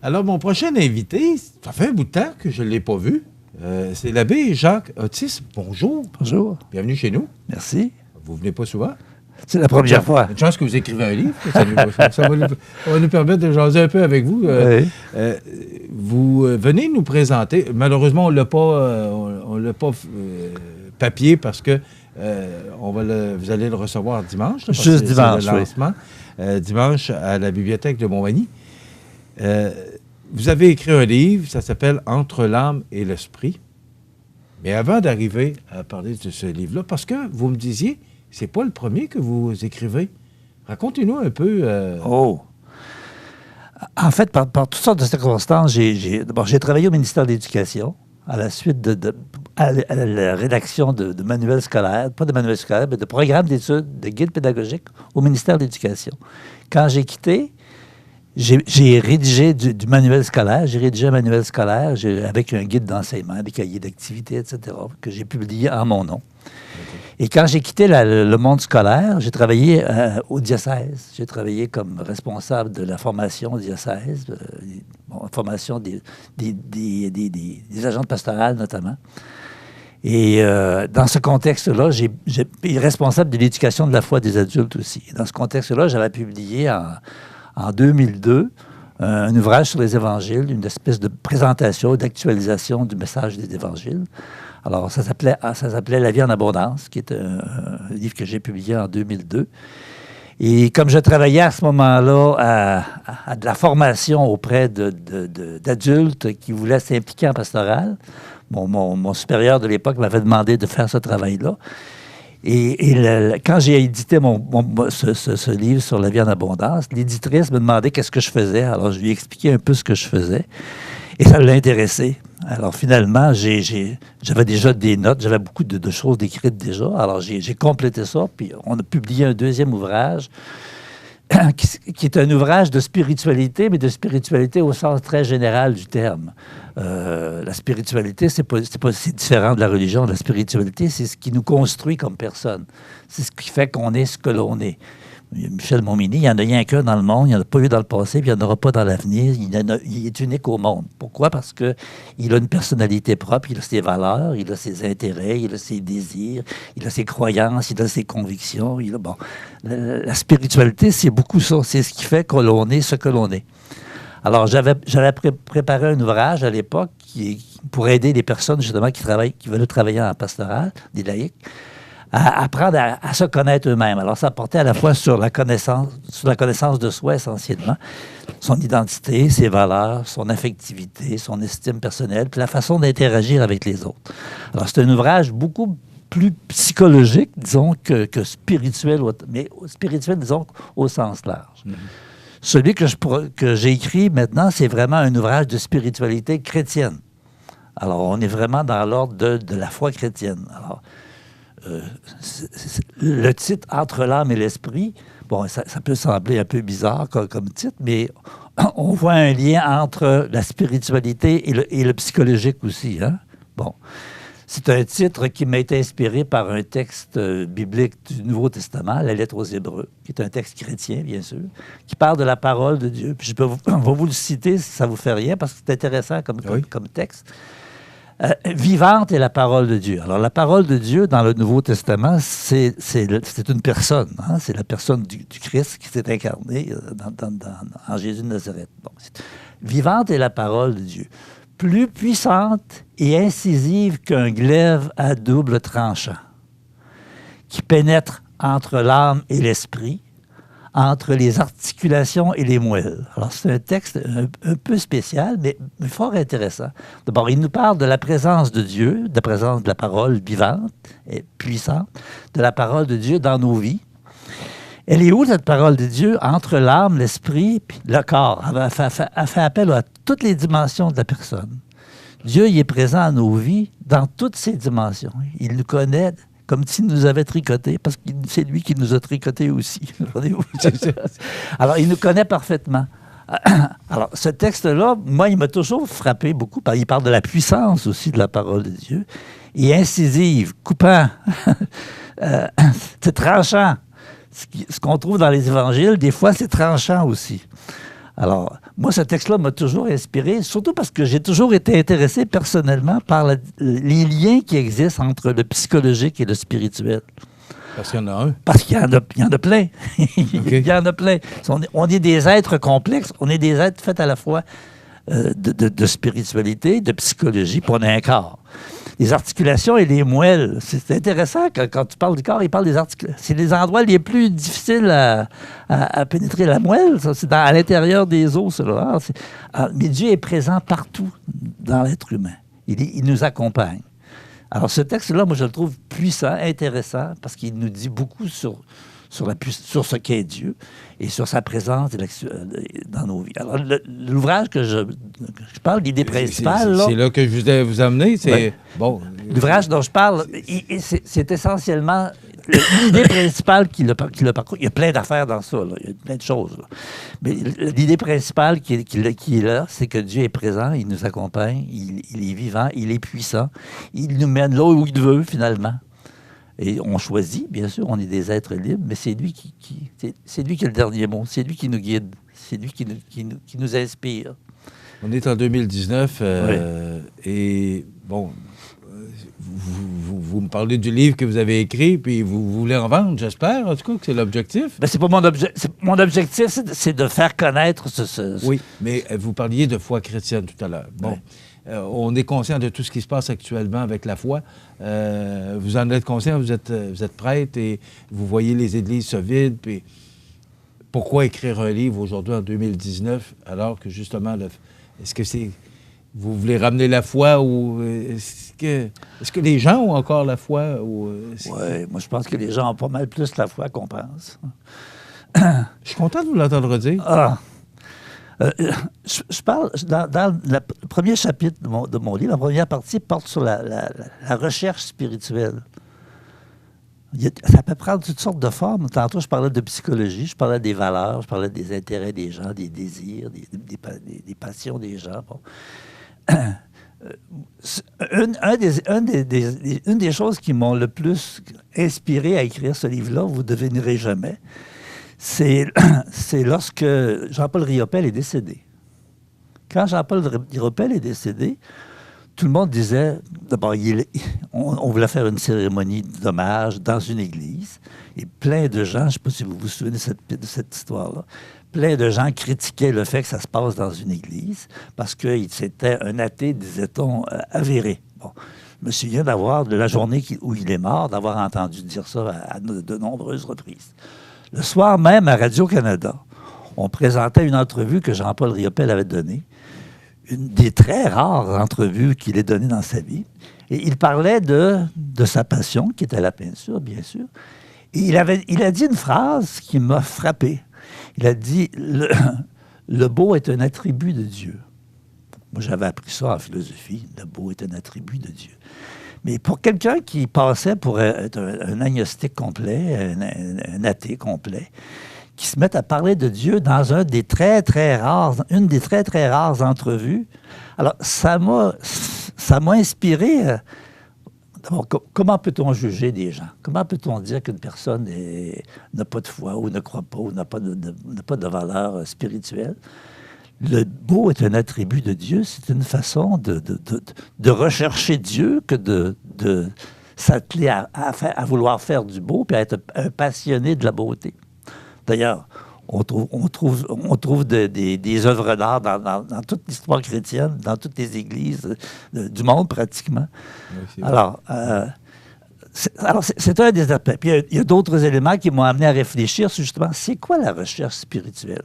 Alors, mon prochain invité, ça fait un bout de temps que je ne l'ai pas vu. C'est l'abbé Jacques Otis. Bonjour. Bonjour. Bienvenue chez nous. Merci. Vous venez pas souvent? C'est la première fois. Une chance que vous écrivez un livre. Ça va nous permettre de jaser un peu avec vous. Oui. Vous venez nous présenter. Malheureusement, on l'a pas papier parce que vous allez le recevoir dimanche. Là, Juste dimanche, c'est le lancement. Dimanche à la bibliothèque de Montmagny. Vous avez écrit un livre, ça s'appelle « Entre l'âme et l'esprit ». Mais avant d'arriver à parler de ce livre-là, parce que vous me disiez, c'est pas le premier que vous écrivez. Racontez-nous un peu. Oh! En fait, par toutes sortes de circonstances, j'ai travaillé au ministère de l'Éducation à la suite à la rédaction de manuels scolaires, pas de manuels scolaires, mais de programmes d'études, de guides pédagogiques au ministère de l'Éducation. Quand j'ai quitté, j'ai rédigé du manuel scolaire. J'ai rédigé un manuel scolaire avec un guide d'enseignement, des cahiers d'activités, etc., que j'ai publié en mon nom. Et quand j'ai quitté le monde scolaire, j'ai travaillé au diocèse. J'ai travaillé comme responsable de la formation au diocèse, formation des agents de pastorale notamment. Et dans ce contexte-là, j'ai été responsable de l'éducation de la foi des adultes aussi. Et dans ce contexte-là, j'avais publié en 2002 un ouvrage sur les évangiles, une espèce de présentation, d'actualisation du message des évangiles. Alors, ça s'appelait « La vie en abondance », qui est un livre que j'ai publié en 2002. Et comme je travaillais à ce moment-là à de la formation auprès d'adultes qui voulaient s'impliquer en pastoral, mon supérieur de l'époque m'avait demandé de faire ce travail-là. Et quand j'ai édité ce livre sur la vie en abondance, l'éditrice me demandait qu'est-ce que je faisais. Alors, je lui ai expliqué un peu ce que je faisais. Et ça l'a intéressé. Alors, finalement, j'avais déjà des notes, j'avais beaucoup de choses écrites déjà. Alors, j'ai complété ça, puis on a publié un deuxième ouvrage qui est un ouvrage de spiritualité, mais de spiritualité au sens très général du terme. La spiritualité, c'est différent de la religion. La spiritualité, c'est ce qui nous construit comme personne. C'est ce qui fait qu'on est ce que l'on est. Michel Montminy, il n'y en a rien qu'un dans le monde, il n'y en a pas eu dans le passé, puis il n'y en aura pas dans l'avenir. Il est unique au monde. Pourquoi? Parce qu'il a une personnalité propre, il a ses valeurs, il a ses intérêts, il a ses désirs, il a ses croyances, il a ses convictions. La spiritualité, c'est beaucoup ça. C'est ce qui fait que l'on est ce que l'on est. Alors, j'avais préparé un ouvrage à l'époque pour aider les personnes, justement, qui veulent travailler en pastoral, des laïcs, à apprendre à se connaître eux-mêmes. Alors, ça portait à la fois sur la connaissance de soi, essentiellement, son identité, ses valeurs, son affectivité, son estime personnelle, puis la façon d'interagir avec les autres. Alors, c'est un ouvrage beaucoup plus psychologique, disons, que spirituel, mais spirituel, disons, au sens large. Mm-hmm. Celui que j'ai écrit maintenant, c'est vraiment un ouvrage de spiritualité chrétienne. Alors, on est vraiment dans l'ordre de la foi chrétienne. Alors, le titre « Entre l'âme et l'esprit », bon, ça peut sembler un peu bizarre comme titre, mais on voit un lien entre la spiritualité et le psychologique aussi. Hein? Bon. C'est un titre qui m'a été inspiré par un texte biblique du Nouveau Testament, la Lettre aux Hébreux, qui est un texte chrétien, bien sûr, qui parle de la parole de Dieu. Puis on va vous le citer si ça ne vous fait rien, parce que c'est intéressant comme texte. Vivante est la parole de Dieu. Alors, la parole de Dieu dans le Nouveau Testament, c'est une personne. Hein? C'est la personne du Christ qui s'est incarné en Jésus de Nazareth. Bon, vivante est la parole de Dieu. Plus puissante et incisive qu'un glaive à double tranchant, qui pénètre entre l'âme et l'esprit, entre les articulations et les moelles. Alors, c'est un texte un peu spécial, mais fort intéressant. D'abord, il nous parle de la présence de Dieu, de la présence de la parole vivante et puissante, de la parole de Dieu dans nos vies. Elle est où, cette parole de Dieu? Entre l'âme, l'esprit et le corps. Elle fait appel à toutes les dimensions de la personne. Dieu, il est présent dans nos vies dans toutes ces dimensions. Il nous connaît comme s'il nous avait tricoté, parce que c'est lui qui nous a tricoté aussi. Alors, il nous connaît parfaitement. Alors, ce texte-là, moi, il m'a toujours frappé beaucoup. Il parle de la puissance aussi de la parole de Dieu. Et incisive, coupant, c'est tranchant. Ce qu'on trouve dans les évangiles, des fois, c'est tranchant aussi. Alors, moi, ce texte-là m'a toujours inspiré, surtout parce que j'ai toujours été intéressé personnellement par les liens qui existent entre le psychologique et le spirituel. Parce qu'il y en a un. Parce qu'il y en a plein. Okay. Il y en a plein. On est des êtres complexes, on est des êtres faits à la fois de spiritualité, de psychologie, puis on a un corps. Les articulations et les moelles, c'est intéressant quand tu parles du corps, il parle des articulations. C'est les endroits les plus difficiles à pénétrer. La moelle, ça, c'est à l'intérieur des os. Mais Dieu est présent partout dans l'être humain. Il nous accompagne. Alors ce texte-là, moi je le trouve puissant, intéressant, parce qu'il nous dit beaucoup sur ce qu'est Dieu et sur sa présence dans nos vies. Alors, l'ouvrage que je parle, l'idée principale... C'est là que je voulais vous amener. Bon. L'ouvrage dont je parle, c'est essentiellement l'idée principale qui le parcourt. Il y a plein d'affaires dans ça, là. Il y a plein de choses. Là. Mais l'idée principale qui est là, c'est que Dieu est présent, il nous accompagne, il est vivant, il est puissant, il nous mène là où il veut, finalement. Et on choisit, bien sûr, on est des êtres libres, mais c'est lui c'est lui qui a le dernier mot, c'est lui qui nous guide, c'est lui qui nous inspire. On est en 2019 et bon, vous me parlez du livre que vous avez écrit, puis vous voulez en vendre, j'espère, en tout cas, que c'est l'objectif. Ben, c'est pas mon objectif. Mon objectif, c'est de faire connaître ce... Oui, mais vous parliez de foi chrétienne tout à l'heure. Bon. Ouais. On est conscient de tout ce qui se passe actuellement avec la foi. Vous en êtes conscient, vous êtes prêtre et vous voyez les églises se vident. Puis pourquoi écrire un livre aujourd'hui en 2019 alors que justement, est-ce que c'est... Vous voulez ramener la foi ou est-ce que les gens ont encore la foi? Oui, moi je pense que les gens ont pas mal plus la foi qu'on pense. Je suis content de vous l'entendre dire. Ah! Je parle, dans le premier chapitre de mon livre, la première partie porte sur la recherche spirituelle. Ça peut prendre toutes sortes de formes. Tantôt, je parlais de psychologie, je parlais des valeurs, je parlais des intérêts des gens, des désirs, des passions des gens. Bon. Une des choses qui m'ont le plus inspiré à écrire ce livre-là, vous ne devinerez jamais, c'est lorsque Jean-Paul Riopelle est décédé. Quand Jean-Paul Riopelle est décédé, tout le monde disait, d'abord, on voulait faire une cérémonie d'hommage dans une église, et plein de gens, je ne sais pas si vous vous souvenez de cette histoire-là, plein de gens critiquaient le fait que ça se passe dans une église, parce que c'était un athée, disait-on, avéré. Bon. Je me souviens de la journée où il est mort, d'avoir entendu dire ça à de nombreuses reprises. Le soir même, à Radio-Canada, on présentait une entrevue que Jean-Paul Riopelle avait donnée, une des très rares entrevues qu'il ait données dans sa vie. Et il parlait de sa passion, qui était la peinture, bien sûr. Et il a dit une phrase qui m'a frappé. Il a dit « Le beau est un attribut de Dieu ». Moi, j'avais appris ça en philosophie. Le beau est un attribut de Dieu. Mais pour quelqu'un qui passait pour être un agnostique complet, un athée complet, qui se met à parler de Dieu dans une des très, très rares entrevues, alors ça m'a inspiré. D'abord, comment peut-on juger des gens? Comment peut-on dire qu'une personne n'a pas de foi ou ne croit pas ou n'a pas de valeur spirituelle? Le beau est un attribut de Dieu. C'est une façon de rechercher Dieu que de s'atteler à vouloir faire du beau puis à être un passionné de la beauté. D'ailleurs, on trouve des œuvres d'art dans toute l'histoire chrétienne, dans toutes les églises du monde pratiquement. Oui, alors, c'est un des aspects. Puis il y a d'autres éléments qui m'ont amené à réfléchir sur justement, c'est quoi la recherche spirituelle?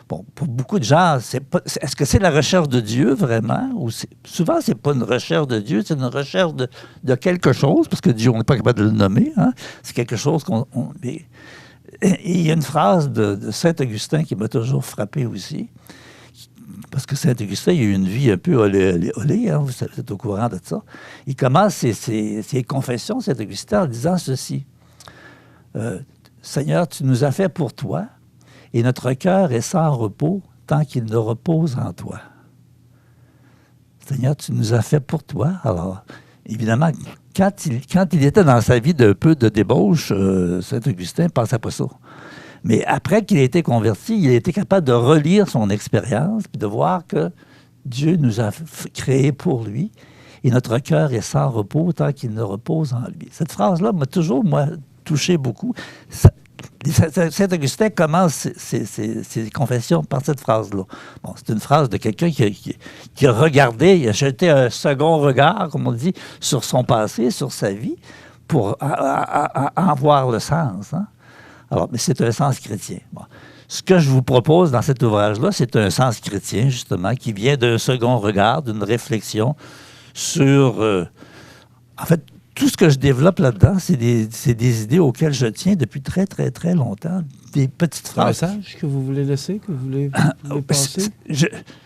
Bon, pour beaucoup de gens, est-ce que c'est la recherche de Dieu vraiment? Ou souvent, c'est pas une recherche de Dieu, c'est une recherche de quelque chose, parce que Dieu, on n'est pas capable de le nommer. Hein? C'est quelque chose Et il y a une phrase de Saint-Augustin qui m'a toujours frappé aussi, parce que Saint-Augustin, il a eu une vie un peu olé, hein, vous êtes au courant de ça. Il commence ses confessions, Saint-Augustin, en disant ceci. Seigneur, tu nous as fait pour toi, et notre cœur est sans repos tant qu'il ne repose en toi. Seigneur, tu nous as fait pour toi. Alors, évidemment, quand il était dans sa vie d'un peu de débauche, Saint-Augustin ne pensait pas ça. Mais après qu'il ait été converti, il a été capable de relire son expérience puis de voir que Dieu nous a créés pour lui et notre cœur est sans repos tant qu'il ne repose en lui. Cette phrase-là m'a toujours, moi, touché beaucoup. Saint-Augustin commence ses confessions par cette phrase-là. Bon, c'est une phrase de quelqu'un qui a regardé, il a jeté un second regard, comme on dit, sur son passé, sur sa vie, pour en voir le sens. Hein? Alors, mais c'est un sens chrétien. Bon. Ce que je vous propose dans cet ouvrage-là, c'est un sens chrétien, justement, qui vient d'un second regard, d'une réflexion sur... en fait, tout ce que je développe là-dedans, c'est des idées auxquelles je tiens depuis très, très, très longtemps. Des petites phrases. Un message que vous voulez laisser, que vous voulez passer?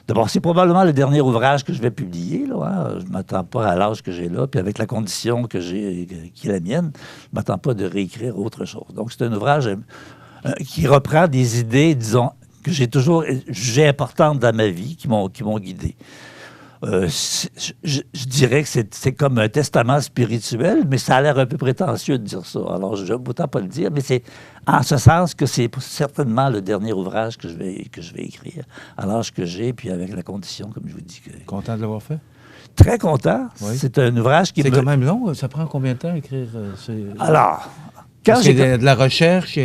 D'abord, c'est probablement le dernier ouvrage que je vais publier. Là, hein. Je ne m'attends pas à l'âge que j'ai là, puis avec la condition que j'ai, qui est la mienne, je ne m'attends pas de réécrire autre chose. Donc, c'est un ouvrage qui reprend des idées, disons, que j'ai toujours jugées importantes dans ma vie, qui m'ont guidé. Je dirais que c'est comme un testament spirituel, mais ça a l'air un peu prétentieux de dire ça. Alors, je n'aime autant pas le dire, mais c'est en ce sens que c'est certainement le dernier ouvrage que je vais écrire, à l'âge que j'ai, puis avec la condition, comme je vous dis. Content de l'avoir fait? Très content. Oui. C'est un ouvrage qui... C'est quand même long. Ça prend combien de temps à écrire? Alors... Quand j'ai de la recherche.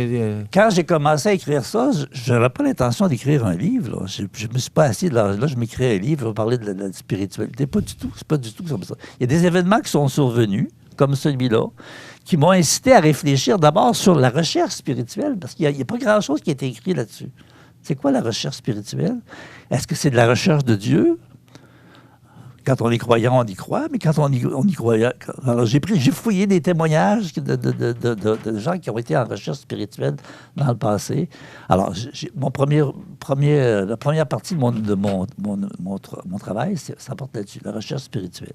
Quand j'ai commencé à écrire ça, je n'avais pas l'intention d'écrire un livre. Là. Je ne me suis pas assis là, je m'écris un livre, je vais parler de la spiritualité. Pas du tout. C'est pas du tout comme ça. Il y a des événements qui sont survenus, comme celui-là, qui m'ont incité à réfléchir d'abord sur la recherche spirituelle, parce qu'il n'y a pas grand-chose qui a été écrit là-dessus. C'est quoi la recherche spirituelle? Est-ce que c'est de la recherche de Dieu? Quand on est croyant, on y croit, mais quand on y croyait... Alors, j'ai fouillé des témoignages de gens qui ont été en recherche spirituelle dans le passé. Alors, la première partie de mon travail, ça porte là-dessus, la recherche spirituelle.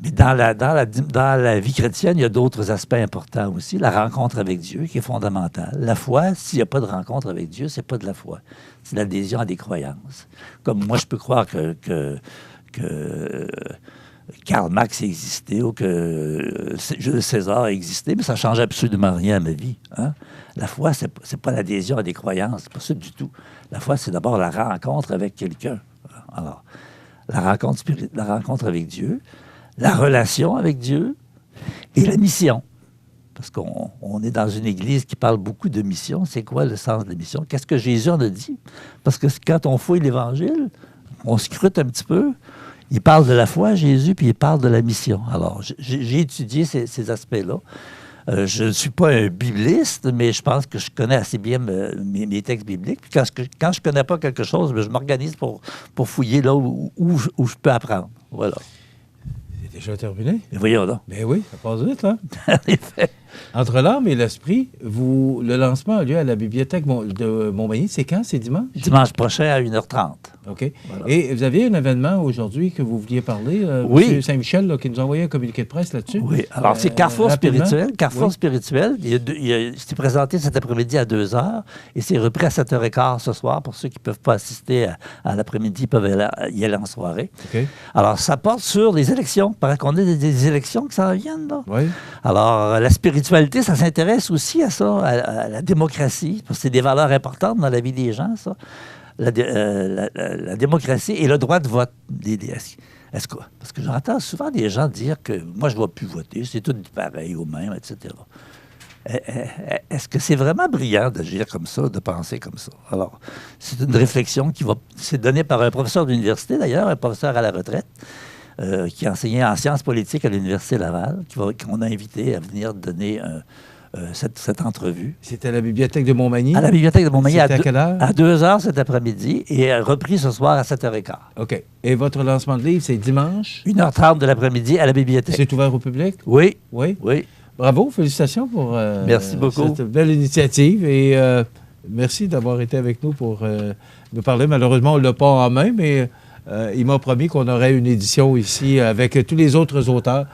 Mais dans la vie chrétienne, il y a d'autres aspects importants aussi. La rencontre avec Dieu, qui est fondamentale. La foi, s'il n'y a pas de rencontre avec Dieu, c'est pas de la foi. C'est l'adhésion à des croyances. Comme moi, je peux croire que Karl Marx existait ou que Jules César existait, mais ça ne change absolument rien à ma vie. Hein? La foi, c'est pas l'adhésion à des croyances, c'est pas ça du tout. La foi, c'est d'abord la rencontre avec quelqu'un. Alors, la rencontre avec Dieu, la relation avec Dieu et la mission. Parce qu'on est dans une église qui parle beaucoup de mission. C'est quoi le sens de la mission? Qu'est-ce que Jésus en a dit? Parce que quand on fouille l'Évangile, on scrute un petit peu. Il parle de la foi, Jésus, puis il parle de la mission. Alors, j'ai étudié ces aspects-là. Je ne suis pas un bibliste, mais je pense que je connais assez bien mes textes bibliques. Puis quand je ne connais pas quelque chose, je m'organise pour fouiller là où je peux apprendre. Voilà. C'est déjà terminé? Mais voyons donc. Ben oui, ça passe vite, hein? En effet. Entre l'âme et l'esprit, le lancement a lieu à la bibliothèque de Montmagny. C'est quand? C'est dimanche? Dimanche prochain à 1h30. OK. Voilà. Et vous aviez un événement aujourd'hui que vous vouliez parler. Oui. M. Saint-Michel, là, qui nous a envoyé un communiqué de presse là-dessus. Oui. Alors, c'est Carrefour rapidement. Spirituel. Carrefour Spirituel. C'est présenté cet après-midi à 2h et c'est repris à 7h15 ce soir. Pour ceux qui ne peuvent pas assister à l'après-midi, ils peuvent y aller en soirée. OK. Alors, ça porte sur les élections. Paraît qu'on a des élections qui s'en viennent, là. Oui. Alors, la spiritualité, ça s'intéresse aussi à ça, à la démocratie, parce que c'est des valeurs importantes dans la vie des gens, ça. La démocratie et le droit de vote. Parce que j'entends souvent des gens dire que moi, je ne vais plus voter, c'est tout pareil au même, etc. Est-ce que c'est vraiment brillant d'agir comme ça, de penser comme ça? Alors, c'est une réflexion c'est donnée par un professeur d'université, d'ailleurs, un professeur à la retraite, qui enseignait en sciences politiques à l'Université Laval, qu'on a invité à venir donner cette entrevue. C'était à la bibliothèque de Montmagny? À la bibliothèque de Montmagny. C'était à quelle heure? À 2h cet après-midi et repris ce soir à 7h15. OK. Et votre lancement de livre, c'est dimanche? 1h30 de l'après-midi à la bibliothèque. C'est ouvert au public? Oui. Oui? Oui. Bravo, félicitations pour merci beaucoup. cette belle initiative et merci d'avoir été avec nous pour nous parler. Malheureusement, on ne l'a pas en main, mais il m'a promis qu'on aurait une édition ici avec tous les autres auteurs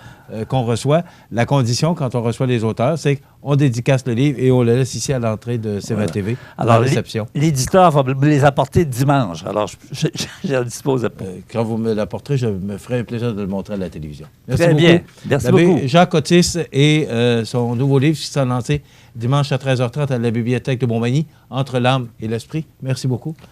qu'on reçoit. La condition, quand on reçoit les auteurs, c'est qu'on dédicace le livre et on le laisse ici à l'entrée de CVA-TV, à la réception. L'éditeur va me les apporter dimanche. Alors, je le dispose pas. Quand vous me l'apporterez, je me ferai un plaisir de le montrer à la télévision. Merci Très beaucoup. bien. Merci beaucoup. Jacques Otis et son nouveau livre qui sera lancé dimanche à 13h30 à la Bibliothèque de Montmagny, Entre l'âme et l'esprit. Merci beaucoup.